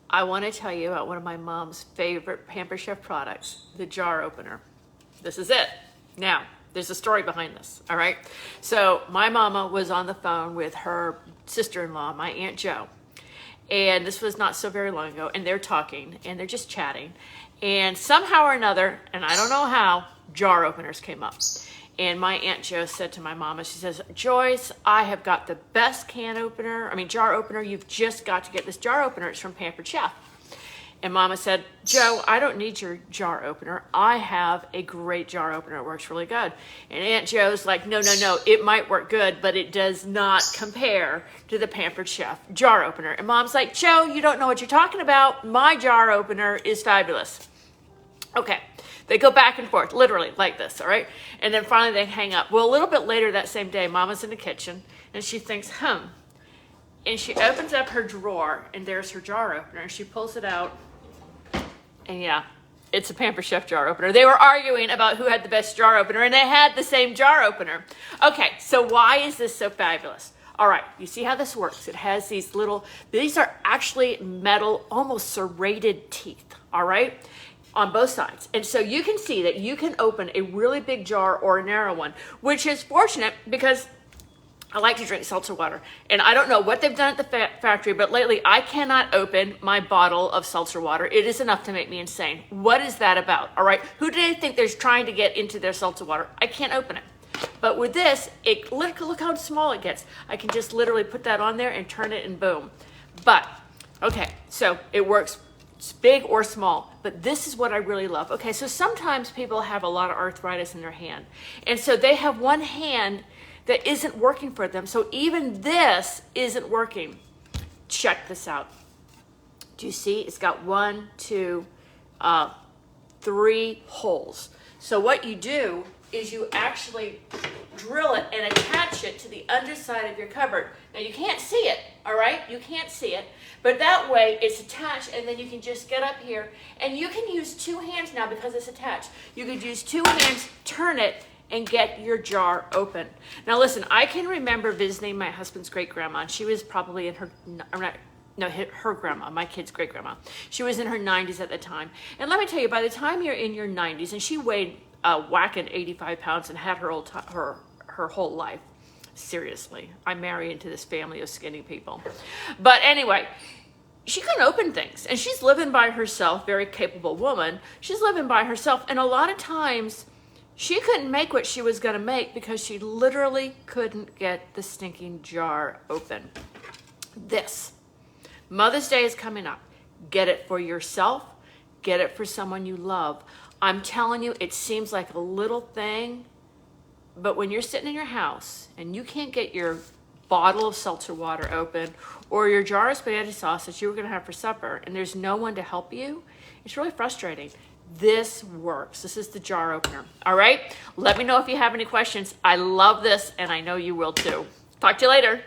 I want to tell you about one of my mom's favorite Pampered Chef products, the jar opener. This is it. Now, there's a story behind this, all right? So my mama was on the phone with her sister-in-law, my Aunt Jo, and this was not so very long ago, and they're talking, and they're just chatting, and somehow or another, and I don't know how, jar openers came up. And my Aunt Jo said to my mama, she says, Joyce, I have got the best jar opener. You've just got to get this jar opener. It's from Pampered Chef. And mama said, Joe, I don't need your jar opener. I have a great jar opener. It works really good. And Aunt Joe's like, no, it might work good, but it does not compare to the Pampered Chef jar opener. And mom's like, Joe, you don't know what you're talking about. My jar opener is fabulous. Okay. They go back and forth, literally like this, all right? And then finally they hang up. Well, a little bit later that same day, Mama's in the kitchen, and she thinks, And she opens up her drawer, and there's her jar opener, and she pulls it out, and yeah, it's a Pampered Chef jar opener. They were arguing about who had the best jar opener, and they had the same jar opener. Okay, so why is this so fabulous? All right, you see how this works. It has these are actually metal, almost serrated teeth, all right? On both sides. And so you can see that you can open a really big jar or a narrow one, which is fortunate because I like to drink seltzer water. And I don't know what they've done at the factory, but lately I cannot open my bottle of seltzer water. It is enough to make me insane. What is that about? All right. Who do they think they're trying to get into their seltzer water? I can't open it. But with this, look how small it gets. I can just literally put that on there and turn it and boom. But, okay, so it works. It's big or small, but this is what I really love. Okay, so sometimes people have a lot of arthritis in their hand, and so they have one hand that isn't working for them. So even this isn't working. Check this out. Do you see? It's got 1, 2, 3 holes. So what you do is you actually drill it and attach it to the underside of your cupboard. Now you can't see it, all right? You can't see it, but that way it's attached, and then you can just get up here, and you can use 2 hands now because it's attached. You could use 2 hands, turn it, and get your jar open. Now listen, I can remember visiting my husband's great-grandma, and she was probably in her, her grandma, my kid's great-grandma. She was in her 90s at the time. And let me tell you, by the time you're in your 90s, and she weighed whacking 85 pounds and had her whole life. Seriously, I marry into this family of skinny people. But anyway, she couldn't open things, and she's living by herself, very capable woman. She's living by herself, and a lot of times she couldn't make what she was going to make because she literally couldn't get the stinking jar open. This Mother's Day is coming up. Get it for yourself. Get it for someone you love. I'm telling you, it seems like a little thing, but when you're sitting in your house and you can't get your bottle of seltzer water open or your jar of spaghetti sauce that you were going to have for supper and there's no one to help you, it's really frustrating. This works. This is the jar opener. All right? Let me know if you have any questions. I love this, and I know you will too. Talk to you later.